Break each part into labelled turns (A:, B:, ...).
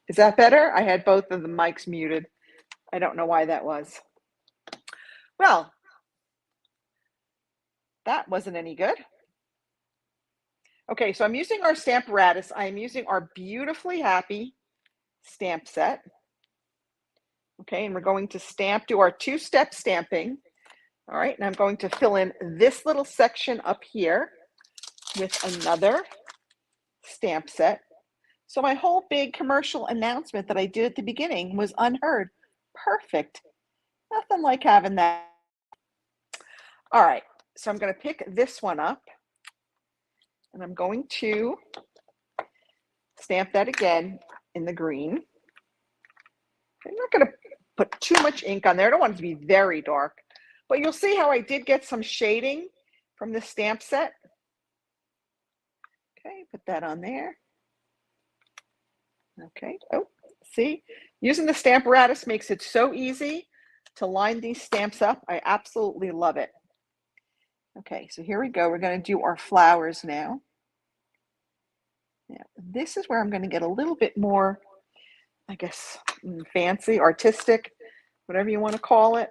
A: Is that better? I had both of the mics muted. I don't know why that was. Well, that wasn't any good. Okay, so I'm using our Stamparatus. I'm using our Beautifully Happy stamp set. Okay, and we're going to do our two-step stamping. All right, and I'm going to fill in this little section up here with another stamp set. So my whole big commercial announcement that I did at the beginning was unheard. Perfect. Nothing like having that. All right, so I'm going to pick this one up, and I'm going to stamp that again in the green. I'm not going to put too much ink on there. I don't want it to be very dark, but you'll see how I did get some shading from the stamp set. Okay, put that on there. Okay, oh, see, using the Stamparatus makes it so easy to line these stamps up. I absolutely love it. Okay, so here we go. We're going to do our flowers now. Now, this is where I'm going to get a little bit more, I guess, fancy, artistic, whatever you want to call it.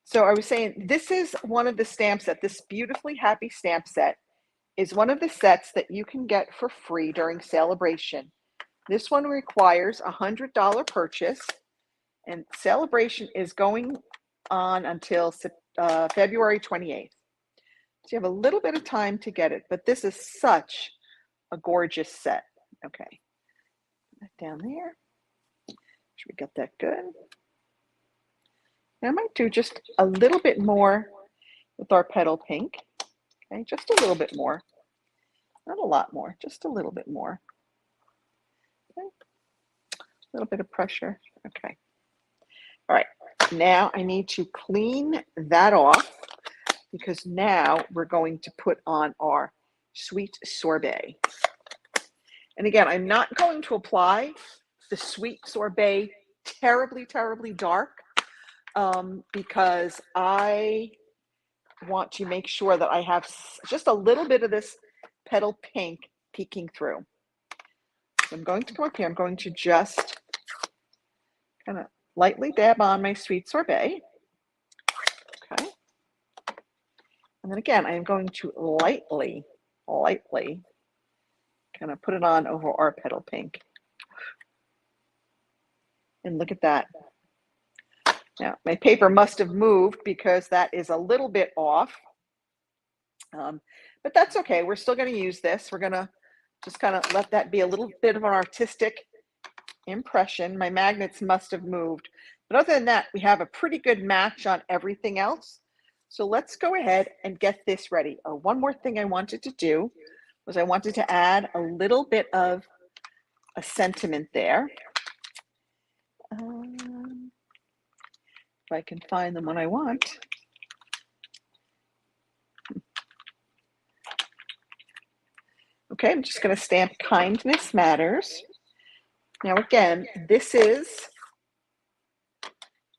A: So I was saying, this is one of the stamp set, this Beautifully Happy stamp set is one of the sets that you can get for free during Celebration. This one requires a $100 purchase, and Celebration is going on until February 28th. So you have a little bit of time to get it, but this is such a gorgeous set. Okay, put that down there. Should we get that good? I might do just a little bit more with our petal pink. Okay, just a little bit more. Not a lot more, just a little bit more. Okay. A little bit of pressure. Okay. All right, now I need to clean that off because now we're going to put on our sweet sorbet. And again, I'm not going to apply the sweet sorbet terribly, terribly dark because I want to make sure that I have just a little bit of this petal pink peeking through. So I'm going to come up here. I'm going to just kind of lightly dab on my sweet sorbet. Okay. And then again, I am going to lightly kind of put it on over our petal pink. And look at that. Now, my paper must have moved because that is a little bit off. But that's okay. We're still going to use this. We're going to just kind of let that be a little bit of an artistic impression. My magnets must have moved. But other than that, we have a pretty good match on everything else. So let's go ahead and get this ready. Oh, one more thing I wanted to do was I wanted to add a little bit of a sentiment there. If I can find the one I want. Okay, I'm just going to stamp Kindness Matters. Now again, this is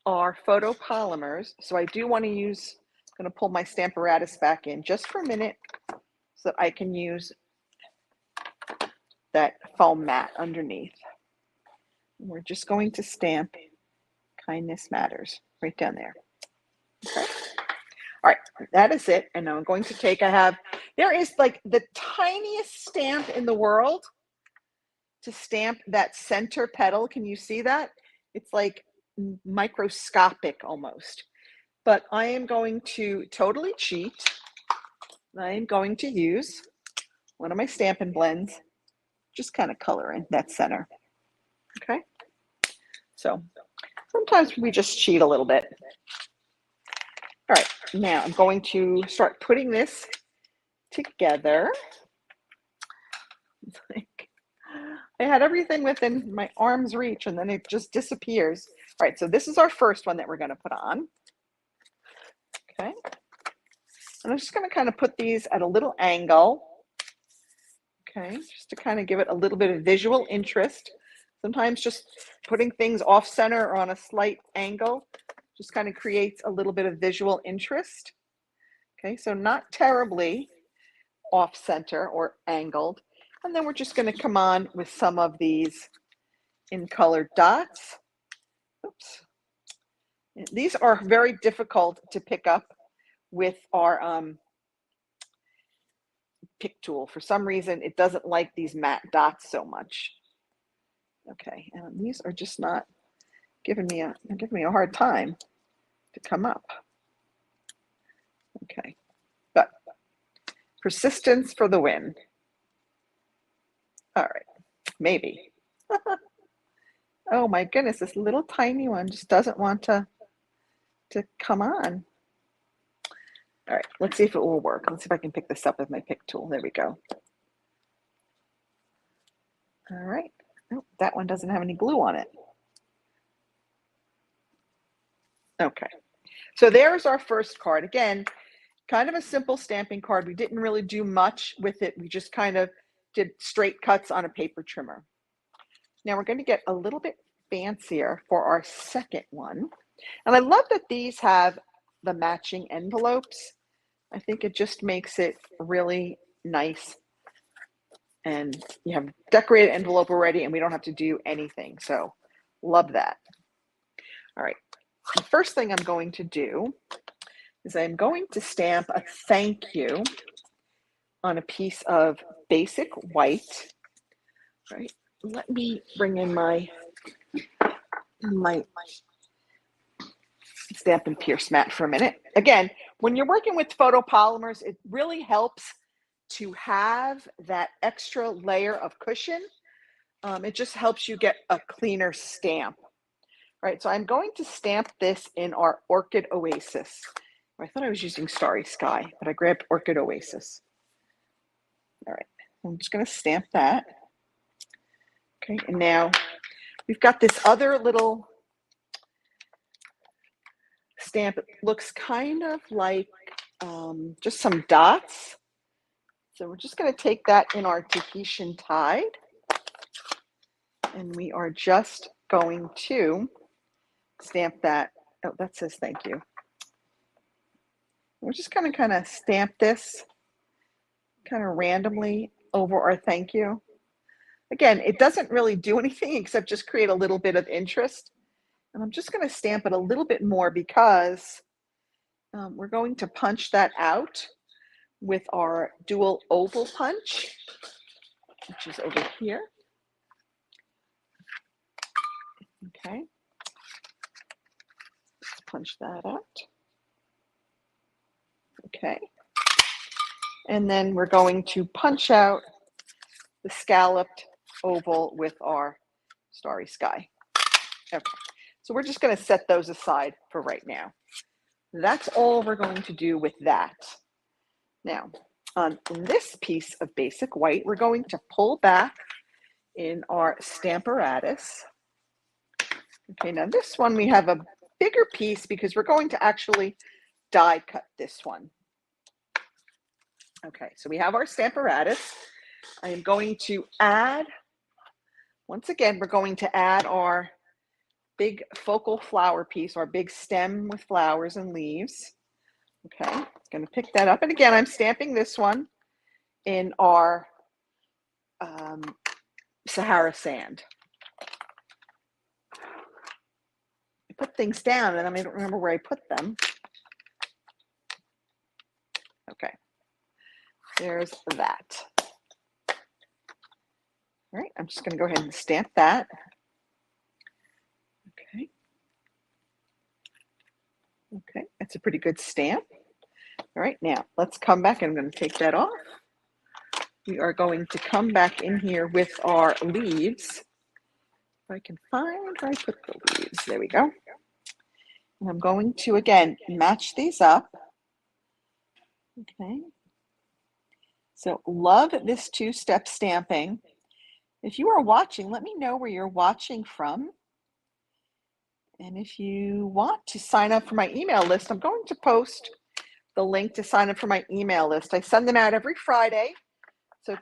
A: our photopolymers, so I do want to use, I'm going to pull my Stamparatus back in just for a minute so that I can use that foam mat underneath. And we're just going to stamp Kindness Matters right down there. Okay. All right, that is it. And now I'm going to take, there is like the tiniest stamp in the world to stamp that center petal. Can you see that? It's like microscopic almost. But I am going to totally cheat. I am going to use one of my Stampin' blends, just kind of color in that center. Okay. So sometimes we just cheat a little bit. All right, now I'm going to start putting this together. It's like I had everything within my arm's reach and then it just disappears. All right, so this is our first one that we're going to put on. Okay. And I'm just going to kind of put these at a little angle. Okay, just to kind of give it a little bit of visual interest. Sometimes just putting things off center or on a slight angle just kind of creates a little bit of visual interest. Okay, so not terribly off center or angled. And then we're just going to come on with some of these in colored dots. Oops. These are very difficult to pick up with our pick tool. For some reason, it doesn't like these matte dots so much. Okay, and these are just not giving me a hard time to come up. Okay, but persistence for the win. All right, maybe. Oh my goodness, this little tiny one just doesn't want to come on. All right, let's see if it will work. Let's see if I can pick this up with my pick tool. There we go. All right. Oh, that one doesn't have any glue on it. Okay. So there's our first card. Again, kind of a simple stamping card. We didn't really do much with it. We just kind of did straight cuts on a paper trimmer. Now we're going to get a little bit fancier for our second one. And I love that these have the matching envelopes. I think it just makes it really nice. And you have decorated envelope already and we don't have to do anything. So love that. All right. The first thing I'm going to do is I'm going to stamp a thank you on a piece of basic white. Right. Let me bring in my Stampin' Pierce mat for a minute. Again, when you're working with photopolymers, it really helps to have that extra layer of cushion. It just helps you get a cleaner stamp. All right, so I'm going to stamp this in our Orchid Oasis. I thought I was using Starry Sky, but I grabbed Orchid Oasis. All right, I'm just going to stamp that. Okay, and now we've got this other little stamp. It looks kind of like just some dots. So we're just going to take that in our Tahitian Tide. And we are just going to stamp that. Oh, that says thank you. We're just going to kind of stamp this kind of randomly over our thank you. Again, it doesn't really do anything except just create a little bit of interest. And I'm just going to stamp it a little bit more because we're going to punch that out with our dual oval punch, which is over here. Okay. Let's punch that out. Okay. And then we're going to punch out the scalloped oval with our Starry Sky. Okay. So we're just going to set those aside for right now. That's all we're going to do with that. Now, on this piece of basic white, we're going to pull back in our Stamparatus. Okay, now this one we have a bigger piece because we're going to actually die cut this one. Okay, so we have our Stamparatus. I am going to add, once again, we're going to add our big focal flower piece, our big stem with flowers and leaves. Okay, I'm going to pick that up. And again, I'm stamping this one in our Sahara sand. I put things down and I don't remember where I put them. Okay, there's that. All right, I'm just going to go ahead and stamp that. Okay. Okay, that's a pretty good stamp. All right, now let's come back. I'm going to take that off. We are going to come back in here with our leaves. If I can find where I put the leaves. There we go. And I'm going to, again, match these up. Okay. So love this two-step stamping. If you are watching, let me know where you're watching from. And if you want to sign up for my email list, I'm going to post the link to sign up for my email list. I send them out every Friday. So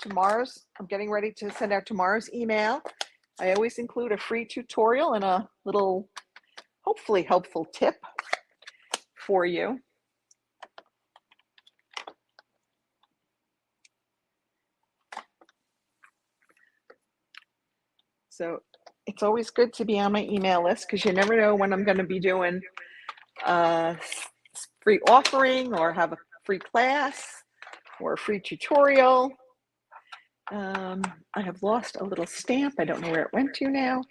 A: I'm getting ready to send out tomorrow's email. I always include a free tutorial and a little, hopefully helpful tip for you. So it's always good to be on my email list because you never know when I'm going to be doing a free offering or have a free class or a free tutorial. I have lost a little stamp. I don't know where it went to now.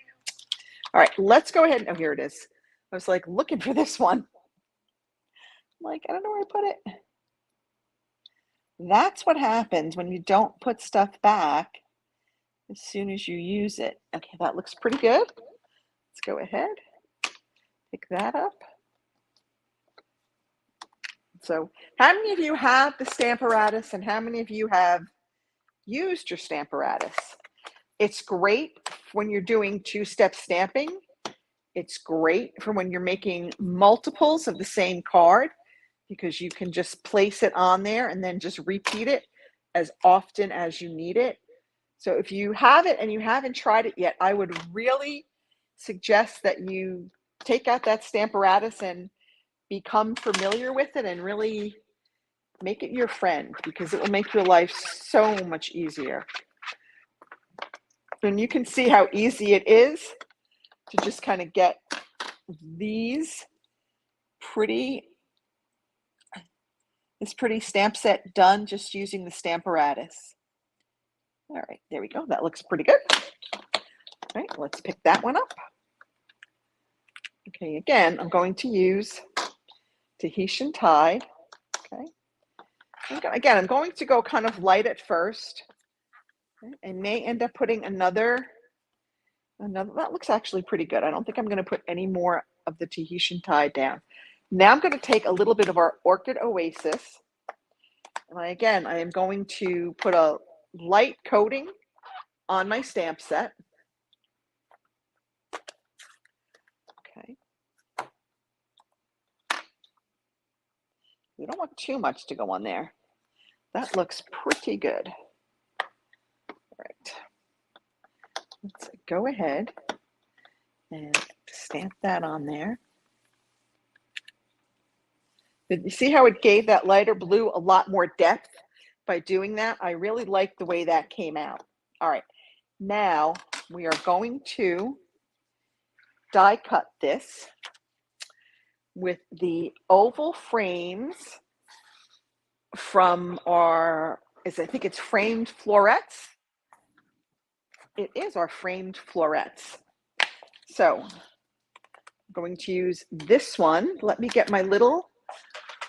A: All right, let's go ahead. Oh, here it is. I was like looking for this one. I'm like, I don't know where I put it. That's what happens when you don't put stuff back as soon as you use it. Okay, that looks pretty good. Let's go ahead, pick that up. So how many of you have the Stamparatus and how many of you have used your Stamparatus? It's great when you're doing two-step stamping. It's great for when you're making multiples of the same card because you can just place it on there and then just repeat it as often as you need it. So if you have it and you haven't tried it yet, I would really suggest that you take out that Stamparatus and become familiar with it and really make it your friend because it will make your life so much easier. And you can see how easy it is to just kind of get this pretty stamp set done just using the Stamparatus. All right, there we go. That looks pretty good. All right, let's pick that one up. Okay, again, I'm going to use Tahitian Tide. Okay. Again, I'm going to go kind of light at first. Okay. I may end up putting another, that looks actually pretty good. I don't think I'm going to put any more of the Tahitian Tide down. Now I'm going to take a little bit of our Orchid Oasis. And I am going to put a light coating on my stamp set. Okay. We don't want too much to go on there. That looks pretty good. All right. Let's go ahead and stamp that on there. Did you see how it gave that lighter blue a lot more depth by doing that? I really like the way that came out. All right, now we are going to die cut this with the oval frames from our, I think it's framed florets. It is our framed florets. So I'm going to use this one. Let me get my little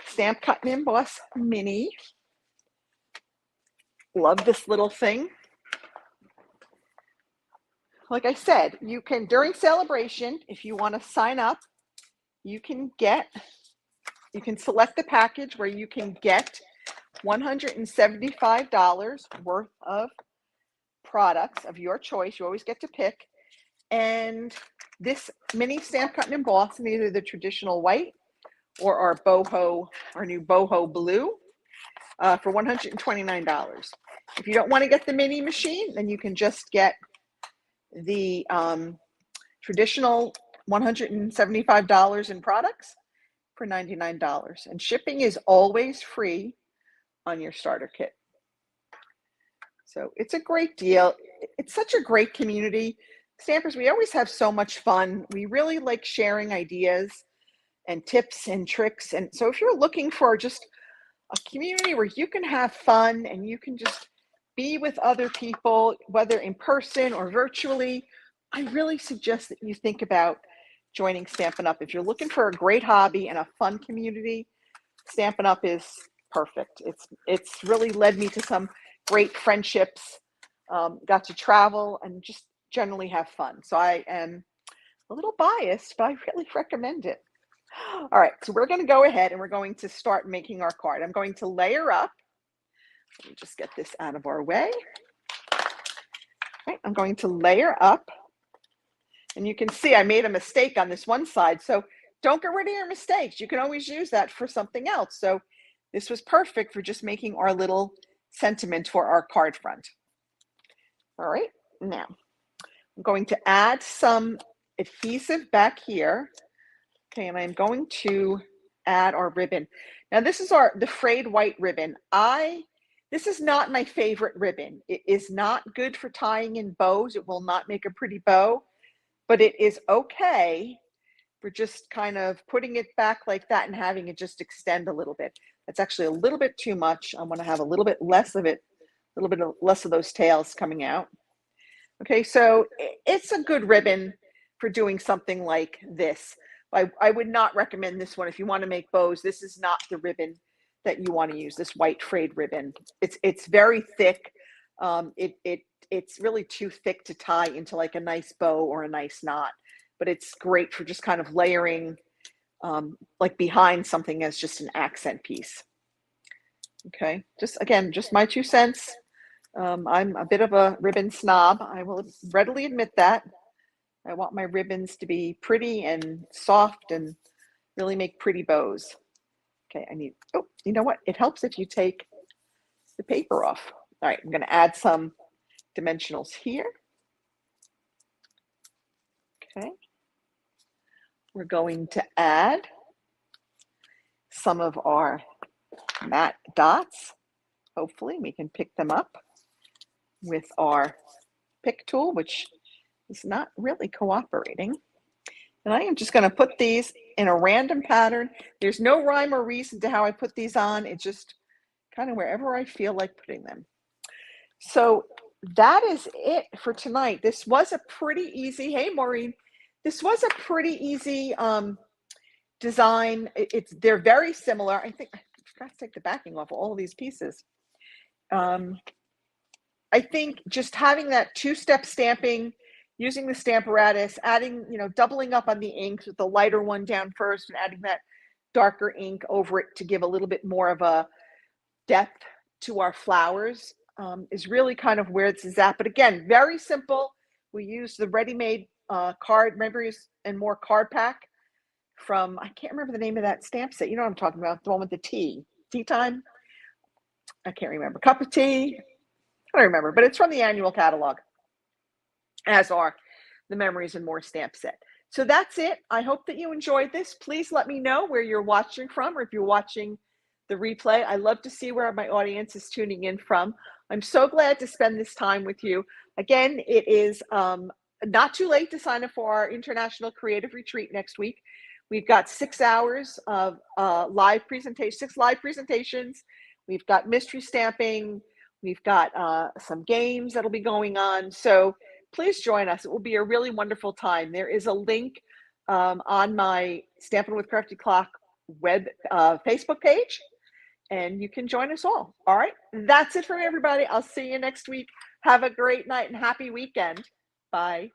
A: Stamp Cut and Emboss Mini. Love this little thing. Like I said, you can, during celebration, if you want to sign up, you can select the package where you can get $175 worth of products of your choice. You always get to pick. And this mini Stamp Cut and Emboss in either the traditional white or our new boho blue for $129. If you don't want to get the mini machine, then you can just get the traditional $175 in products for $99. And shipping is always free on your starter kit. So it's a great deal. It's such a great community. Stampers, we always have so much fun. We really like sharing ideas and tips and tricks. And so if you're looking for just a community where you can have fun and you can just be with other people, whether in person or virtually, I really suggest that you think about joining Stampin' Up. If you're looking for a great hobby and a fun community, Stampin' Up is perfect. It's really led me to some great friendships, got to travel and just generally have fun. So I am a little biased, but I really recommend it. All right, so we're going to go ahead and we're going to start making our card. I'm going to layer up. Let me just get this out of our way. All right, I'm going to layer up. And you can see I made a mistake on this one side. So don't get rid of your mistakes. You can always use that for something else. So this was perfect for just making our little sentiment for our card front. All right, now I'm going to add some adhesive back here. Okay, and I'm going to add our ribbon. Now this is the frayed white ribbon. I This is not my favorite ribbon. It is not good for tying in bows. It will not make a pretty bow, but it is okay for just kind of putting it back like that and having it just extend a little bit. That's actually a little bit too much. I want to have a little bit less of it, a little bit less of those tails coming out. Okay, so it's a good ribbon for doing something like this. I would not recommend this one if you want to make bows. This is not the ribbon that you want to use, this white frayed ribbon. It's very thick. It's really too thick to tie into like a nice bow or a nice knot, but it's great for just kind of layering like behind something as just an accent piece. Okay, again, just my 2 cents. I'm a bit of a ribbon snob. I will readily admit that. I want my ribbons to be pretty and soft and really make pretty bows. Okay, oh, you know what? It helps if you take the paper off. All right, I'm going to add some dimensionals here. Okay. We're going to add some of our matte dots. Hopefully we can pick them up with our pick tool, which is not really cooperating. And I am just going to put these in a random pattern. There's no rhyme or reason to how I put these on. It's just kind of wherever I feel like putting them. So that is it for tonight. This was a pretty easy, hey Maureen, this was a pretty easy design. They're very similar. I think I forgot to take the backing off all of these pieces. I think just having that 2-step stamping, using the Stamparatus, adding, doubling up on the inks with the lighter one down first and adding that darker ink over it to give a little bit more of a depth to our flowers is really kind of where this is at. But again, very simple. We use the ready-made card, Memories and More card pack from, I can't remember the name of that stamp set. You know what I'm talking about, the one with the tea time. I can't remember. Cup of tea. I don't remember, but it's from the annual catalog, as are the Memories and More stamp set. So that's it. I hope that you enjoyed this. Please let me know where you're watching from, or if you're watching the replay. I love to see where my audience is tuning in from. I'm so glad to spend this time with you. Again, it is not too late to sign up for our International Creative Retreat next week. We've got 6 hours of live presentation, 6 live presentations. We've got mystery stamping. We've got some games that'll be going on. So please join us. It will be a really wonderful time. There is a link on my Stampin' with Crafty Klock web Facebook page, and you can join us all. All right, that's it from everybody. I'll see you next week. Have a great night and happy weekend. Bye.